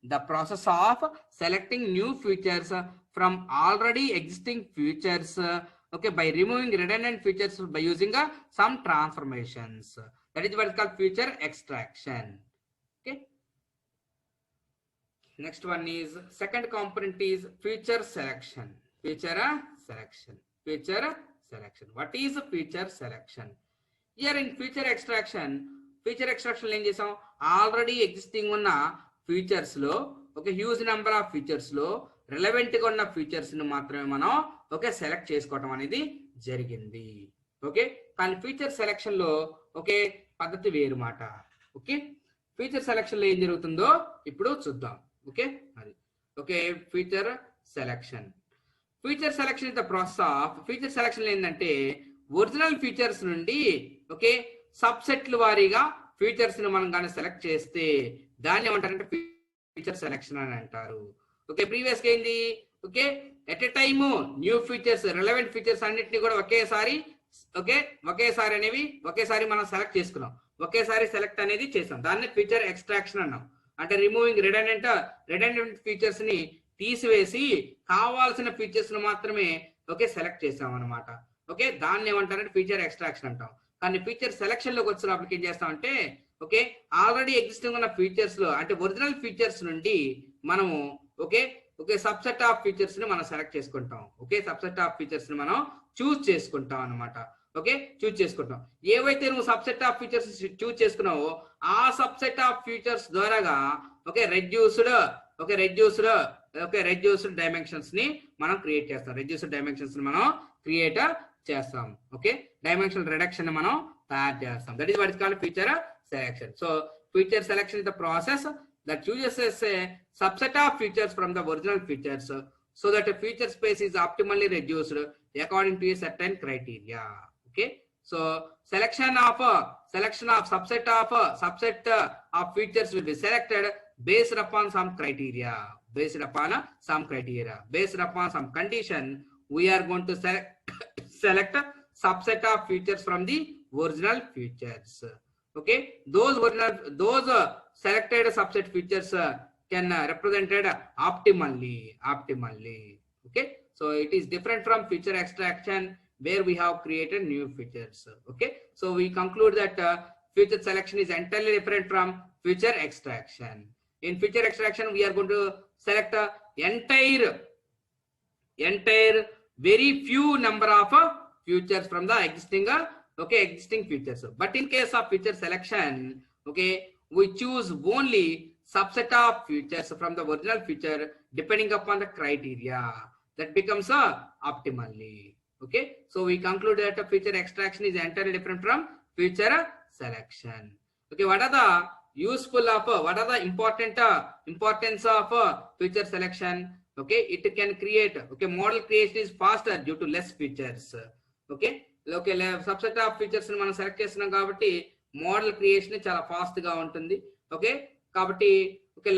the process of selecting new features from already existing features, okay, by removing redundant features by using some transformations. That is what is called feature extraction. Okay. Next one is second component is feature selection. Feature selection. Feature selection. What is feature selection? Here in feature extraction ఏం చేసాం, already existing ఉన్న features లో ఒక huge number of features లో relevant గా ఉన్న features ని మాత్రమే మనం ఓకే సెలెక్ట్ చేసుకోవడం అనేది జరిగింది. ఓకే, కానీ ఫీచర్ సెలెక్షన్ లో ఒకే పద్ధతి వేరు మాట. ఓకే, ఫీచర్ సెలెక్షన్ లో ఏం జరుగుతుందో ఇప్పుడు చూద్దాం. ఓకే, అది okay feature selection. Feature selection is the process of feature selection ఏంటంటే ఒరిజినల్ ఫీచర్స్ నుండి ఓకే సబ్సెట్ల వారీగా ఫీచర్స్ ని మనం కానీ సెలెక్ట్ చేస్తే దాన్ని ఏమంటారంటే ఫీచర్ సెలెక్షన్ అని అంటారు. ఓకే, ప్రీవియస్ గా ఏంది, okay at a time new features relevant features అన్నిటిని కూడా ఒకేసారి మనం సెలెక్ట్ చేసుకున్నాం, ఒకేసారి సెలెక్ట్ అనేది చేసాం. దాన్ని ఫీచర్ ఎక్స్ట్రాక్షన్ అన్నాం. అంటే రిమూవింగ్ రిడెండెంట్ ఫీచర్స్ ని తీసివేసి కావాల్సిన ఫీచర్స్ ను మాత్రమే ఓకే సెలెక్ట్ చేసాం అనమాట. ఓకే, దాన్ని ఏమంటారంటే ఫీచర్ ఎక్స్ట్రాక్షన్ అంటాం. కానీ ఫీచర్ సెలెక్షన్ లోకి వచ్చినప్పుడు ఏం చేస్తామంటే ఓకే ఆల్రెడీ ఎగ్జిస్టింగ్ ఉన్న ఫీచర్స్ లో అంటే ఒరిజినల్ ఫీచర్స్ నుండి మనము ఓకే సబ్సెట్ ఆఫ్ ఫీచర్స్ ని మనం సెలెక్ట్ చేసుకుంటాం. ఓకే, సబ్సెట్ ఆఫ్ ఫీచర్స్ ని మనం చూస్ చేసుకుంటాం అనమాట. ఓకే, చూస్ చేసుకుంటాం. ఏవైతే నువ్వు సబ్సెట్ ఆఫ్ ఫీచర్స్ చూస్ చేసుకున్నావో ఆ సబ్సెట్ ఆఫ్ ఫీచర్స్ ద్వారాగా ఓకే రెడ్యూస్డ్ డైమెన్షన్స్ ని మనం క్రియేట్ చేస్తాం. రెడ్యూస్డ్ డైమెన్షన్స్ ని మనం క్రియేట్ చేస్తాం. ఓకే, డైమెన్షనల్ రిడక్షన్ ని మనం తయారు చేస్తాం. That is what is called feature selection. So feature selection is the process that chooses a subset of features from the original features so that a feature space is optimally reduced according to a certain criteria. Okay, so selection of subset of features will be selected based upon some criteria, based upon some condition. We are going to select subset of features from the original features. Okay, those selected subset features can represented optimally. Okay, so it is different from feature extraction where we have created new features. Okay, so we conclude that feature selection is entirely different from feature extraction. In feature extraction we are going to select entire very few number of features from the existing features. But in case of feature selection, okay, we choose only subset of features from the original feature depending upon the criteria. That becomes optimally. Okay, so we conclude that feature extraction is entirely different from feature selection. Okay, what are the importance of feature selection? Okay, it can create model creation is faster due to less features. Okay, subset of features ని మనం select చేస్తున్నాం కాబట్టి model creation చాలా fast గా ఉంటుంది. Okay, కాబట్టి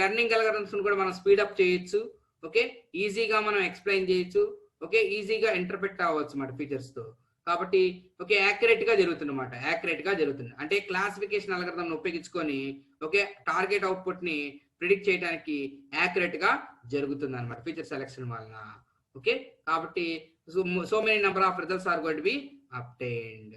learning algorithms ని కూడా మనం స్పీడప్ చేయొచ్చు. ఓకే, ఈజీగా మనం ఎక్స్ప్లెయిన్ చేయొచ్చు. ఓకే, ఈజీగా ఇంటర్ప్రెట్ అవ్వచ్చు అన్నమాట ఫీచర్స్ తో. కాబట్టి యాక్యురేట్ గా జరుగుతుంది అంటే క్లాసిఫికేషన్ అల్గోరిథం ఉపయోగించుకొని టార్గెట్ అవుట్పుట్ ని ప్రిడిక్ట్ చేయడానికి యాక్యురేట్ గా జరుగుతుంది అన్నమాట ఫీచర్ సెలెక్షన్ వలన. ఓకే, కాబట్టి so many number of results are going to be obtained.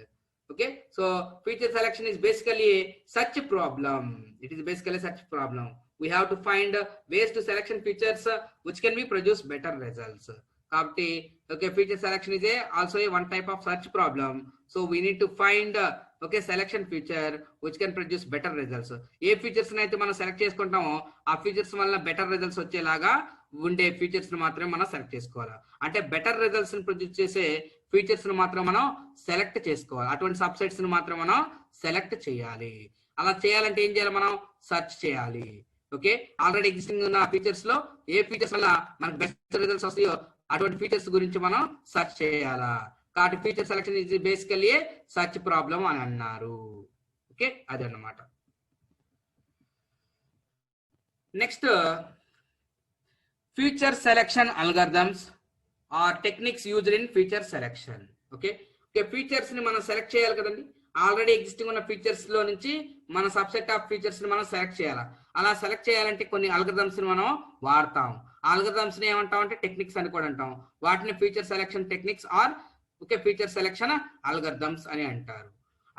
Okay, so feature selection is basically such a problem. It is basically such a problem. We have to find ways to selection features which can be produce better results. Kabatti feature selection is also a one type of search problem. So we need to find selection feature which can produce better results. A features ని అయితే మనం select చేసుకుంటామో ఆ features వల్ల better results వచ్చేలాగా ఉండే features ని మాత్రమే మనం సెలెక్ట్ చేసుకోవాలి. అంటే బెటర్ రిజల్ట్స్ ని ప్రొడ్యూస్ చేసే ఫీచర్స్ ని మాత్రం మనం సెలెక్ట్ చేసుకోవాలి. అటువంటి సబ్సెట్స్ ని మాత్రం మనం సెలెక్ట్ చేయాలి. అలా చేయాలంటే ఏం చేయాలి, మనం సెర్చ్ చేయాలి. ఓకే, ఆల్రెడీ ఎగ్జిస్టింగ్ ఉన్న ఫీచర్స్ లో ఏ ఫీచర్స్ వల్ల మనకు బెస్ట్ రిజల్ట్స్ వస్తాయో అటువంటి ఫీచర్స్ గురించి మనం సెర్చ్ చేయాలా. కాబట్టి feature selection is basically search problem అని అన్నారు. ఓకే, అదన్నమాట. Next feature selection algorithms or techniques used in feature selection. Okay, features ని మనం సెలెక్ట్ చేయాలి కదండి. ఆల్రెడీ ఎగ్జిస్టింగ్ ఉన్న ఫీచర్స్ లో నుంచి మన సబ్సెట్ ఆఫ్ ఫీచర్స్ ని మనం సెలెక్ట్ చేయాలి. అలా సెలెక్ట్ చేయాలంటే కొన్ని అల్గరిథమ్స్ ని మనం వాడతాం. అల్గరిథమ్స్ ని ఏమంటాం అంటే టెక్నిక్స్ అని కూడా అంటాం. వాటిని feature selection techniques are okay feature selection algorithms అని అంటారు.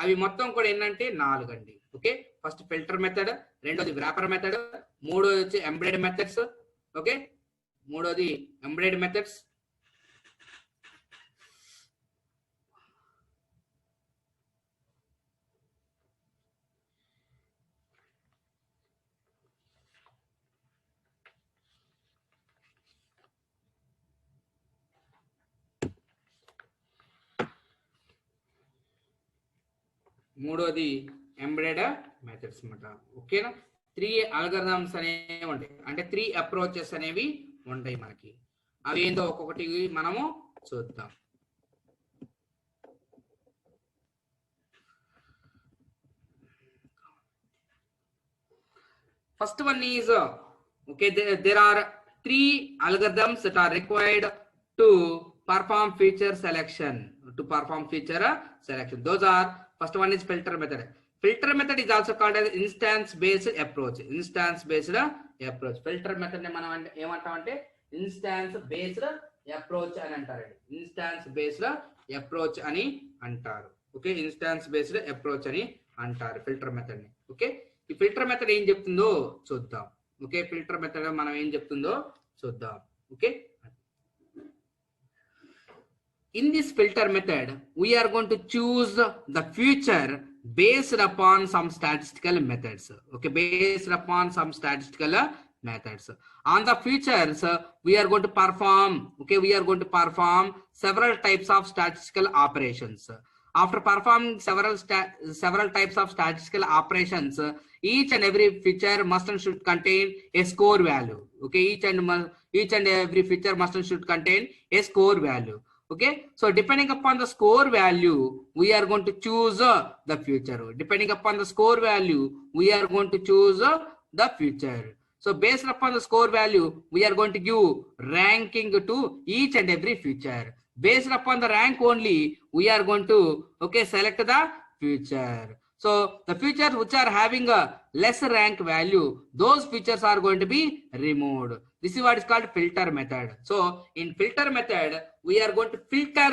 అవి మొత్తం కూడా ఏంటంటే 4 అండి. ఓకే, ఫస్ట్ ఫిల్టర్ మెథడ్, రెండోది వ్రాపర్ మెథడ్, మూడోది వచ్చి ఎంబెడెడ్ మెథడ్స్. ఓకే, మూడోది ఎంబెడెడ్ మెథడ్స్, మూడోది ఎంబెడెడ్ మెథడ్స్ అన్నమాట. ఓకేనా, 3 అల్గరిథమ్స్ అనేవి ఉంటాయి, అంటే 3 అప్రోచెస్ అనేవి ఉంటాయి మనకి. అవి ఏందో ఒక్కొక్కటి మనము చూద్దాం. First one is okay, there are 3 algorithms that are required to perform feature selection. Those are, first one is filter method. Filter method is also called as instance based approach. Filter method ne manam emantam ante instance based approach ani antaru. Okay, instance based approach ani antaru filter method ni. Okay, ఈ filter method ఏం చెప్తుందో చూద్దాం. Okay, filter method మనం ఏం చెప్తుందో చూద్దాం. Okay, in this filter method we are going to choose the feature based upon some statistical methods. Okay, based upon some statistical methods. On the features we are going to perform several types of statistical operations. After performing several types of statistical operations, each and every feature must and should contain a score value. Okay, each and every feature must and should contain a score value. Okay, so depending upon the score value we are going to choose the feature. The feature. So based upon the score value we are going to give ranking to each and every feature. Based upon the rank only we are going to select the feature. So the features which are having a less rank value, those features are going to be removed. This is what is called filter method. So in filter method we are going to filter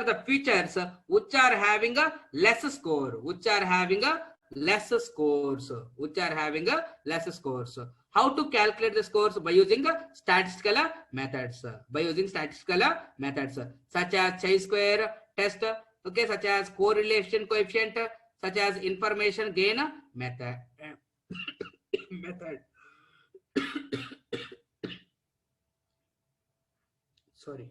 the features which are having a less score, How to calculate the scores? By using statistical methods. Such as chi-square test, okay, such as correlation coefficient, such as information gain method. Sorry.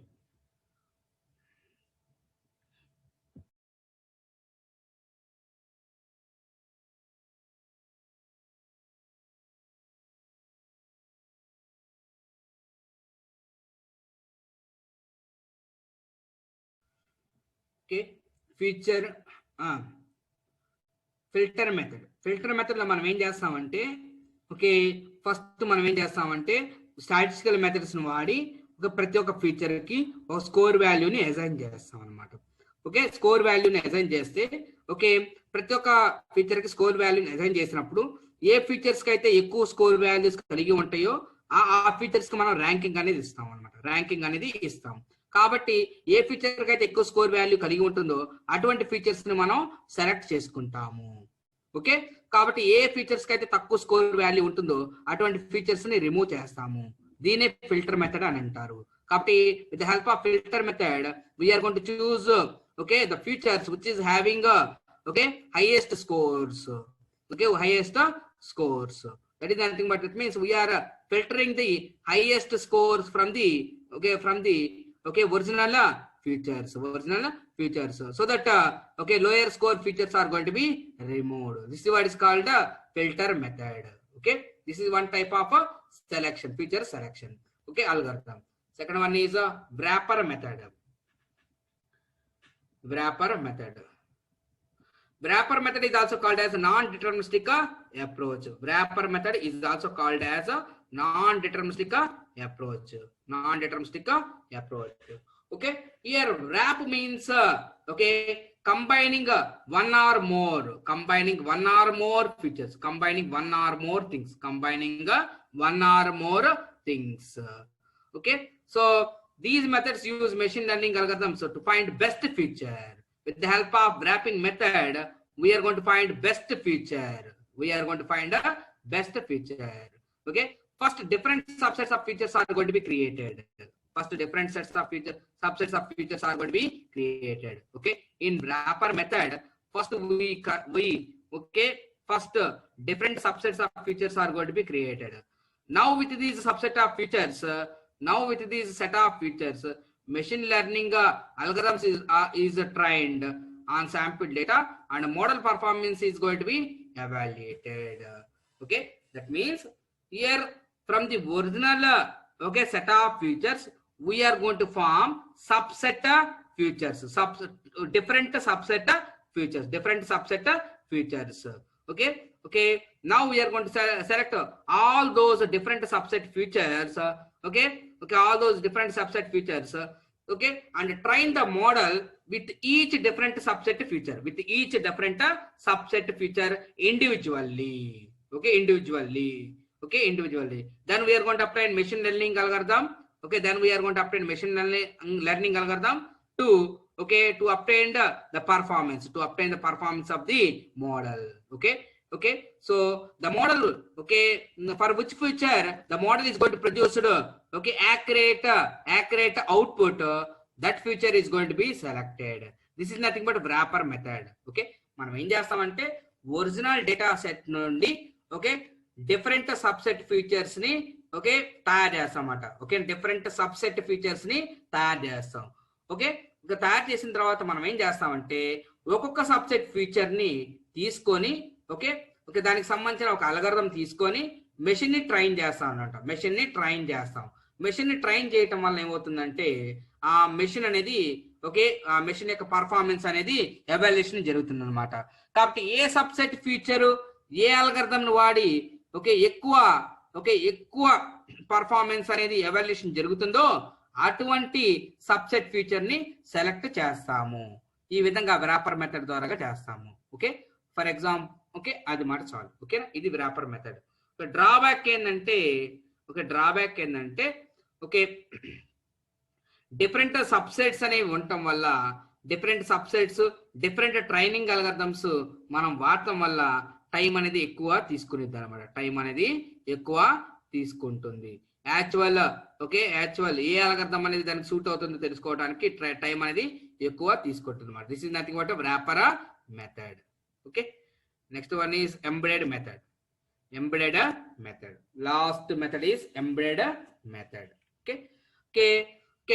Okay, filter method లో మనం ఏం చేస్తామంటే okay first మనం ఏం చేస్తామంటే statistical methods ని వాడి ప్రతి ఒక్క ఫీచర్ కి ఒక స్కోర్ వాల్యూని అసైన్ చేస్తాం అన్నమాట. ఓకే, స్కోర్ వాల్యూని అసైన్ చేస్తే ఓకే ప్రతి ఒక్క ఫీచర్ కి స్కోర్ వాల్యూని అసైన్ చేసినప్పుడు ఏ ఫీచర్స్ కి అయితే ఎక్కువ స్కోర్ వాల్యూస్ కలిగి ఉంటాయో ఆ ఫీచర్స్ కి మనం ర్యాంకింగ్ అనేది ఇస్తాం అన్నమాట. కాబట్టి ఏ ఫీచర్ కి అయితే ఎక్కువ స్కోర్ వాల్యూ కలిగి ఉంటుందో అటువంటి ఫీచర్స్ ని మనం సెలెక్ట్ చేసుకుంటాము. ఓకే, కాబట్టి ఏ ఫీచర్స్ కి అయితే తక్కువ స్కోర్ వాల్యూ ఉంటుందో అటువంటి ఫీచర్స్ ని రిమూవ్ చేస్తాము. దీనే ఫిల్టర్ మెథడ్ అని అంటారు. కాబట్టి with the help of filter method we are going to choose okay the features which is having okay highest scores. That is nothing but it means we are filtering the highest scores from the original features, so that lower score features are going to be removed. This is what is called filter method. Okay, this is one type of feature selection algorithm. Second one is wrapper method. Wrapper method is also called as non-deterministic approach. Okay, here wrap means combining one or more features, combining one or more things, combining one or more things. Okay, so these methods use machine learning algorithms to find best feature. With the help of wrapping method, we are going to find best feature. We are going to find a best feature. Okay, first different subsets of features are going to be created. First different subsets of features are going to be created. Okay, in wrapper method, first first different subsets of features are going to be created. Now with these subset of features, machine learning algorithms is trained on sample data, and model performance is going to be evaluated. Okay, that means here from the original set of features, we are going to form subset features, different subset features. Okay, now we are going to select all those different subset features. All those different subset features. And train the model with each different subset feature, individually. Individually. Then we are going to apply machine learning algorithm. Then we are going to apply machine learning algorithm to obtain the performance, of the model. So the model, for which feature the model is going to produce accurate output, that feature is going to be selected. This is nothing but wrapper method. మనం ఏం చేస్తామంటే original data set నుండి different subset features ని తయారు చేస్తాం అన్నమాట. Different subset features ని తయారు చేస్తాం. తయారు చేసిన తర్వాత మనం ఏం చేస్తామంటే ఒక్కొక్క సబ్సెట్ ఫీచర్ ని తీసుకొని దానికి సంబంధించిన ఒక అల్గోరిథం తీసుకొని మెషిన్ ని ట్రైన్ చేస్తాం అన్నమాట. మెషిన్ ని ట్రైన్ చేయటం వల్ల ఏమవుతుందంటే ఆ మెషిన్ అనేది ఆ మెషిన్ యొక్క పర్ఫార్మెన్స్ అనేది ఎవాల్యుయేషన్ జరుగుతుంది అనమాట. కాబట్టి a subset feature A algorithm వాడి ఎక్కువ పర్ఫార్మెన్స్ అనేది ఎవాల్యుయేషన్ జరుగుతుందో అటువంటి సబ్సెట్ ఫీచర్ ని సెలెక్ట్ చేస్తాము. ఈ విధంగా వ్రాపర్ మెథడ్ ద్వారా చేస్తాము. ఫర్ ఎగ్జాంపుల్ అది మాట చాలు. ఓకేనా, ఇది వ్రాపర్ మెథడ్. డ్రాబ్యాక్ ఏంటంటే డిఫరెంట్ సబ్సెట్స్ అనేవి ఉండటం వల్ల డిఫరెంట్ ట్రైనింగ్ అల్గోరిథమ్స్ మనం వాడటం వల్ల టైం అనేది ఎక్కువ తీసుకునేది అనమాట. తీసుకుంటుంది. యాక్చువల్ ఏ అల్గోరిథం అనేది దానికి సూట్ అవుతుందో తెలుసుకోవడానికి టైం అనేది ఎక్కువ తీసుకుంటుంది అనమాట. This is nothing but wrapper method. Next one is embedded method. Last method is embedded method.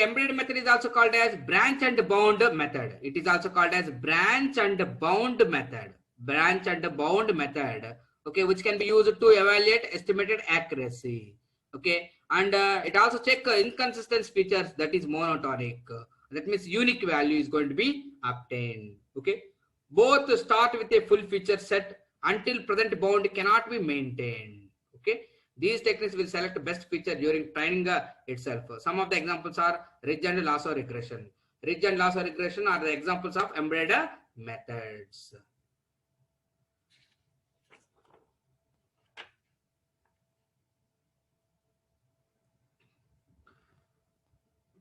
Embedded method is also called as branch and bound method. It is also called as branch and bound method. Which can be used to evaluate estimated accuracy. And it also check inconsistent features, that is monotonic. That means unique value is going to be obtained. Both start with a full feature set until present bound cannot be maintained. These techniques will select best feature during training itself. Some of the examples are ridge and lasso regression. Ridge and lasso regression are the examples of embedded methods.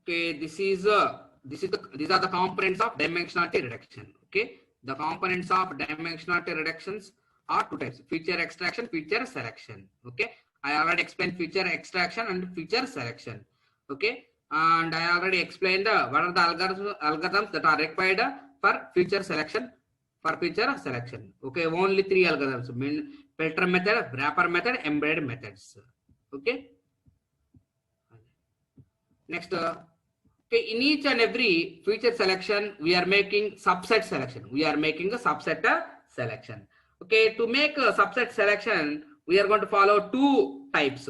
These are the components of dimensionality reduction. The components of dimensionality reductions are two types: feature extraction, feature selection. I already explained feature extraction and feature selection. And I already explained what are the algorithms that are required for feature selection. Only 3 algorithms: filter method, wrapper method, embedded methods. Next, in each and every feature selection, we are making subset selection. To make a subset selection, we are going to follow 2 types.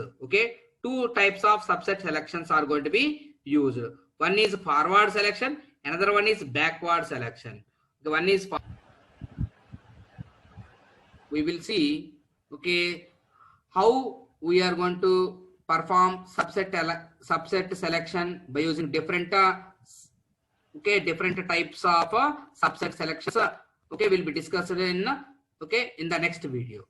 2 types of subset selections are going to be used. One is forward selection, another one is backward selection. The one is we will see how we are going to perform subset selection by using different Okay, different types of subset selections, okay, will be discussed in the next video.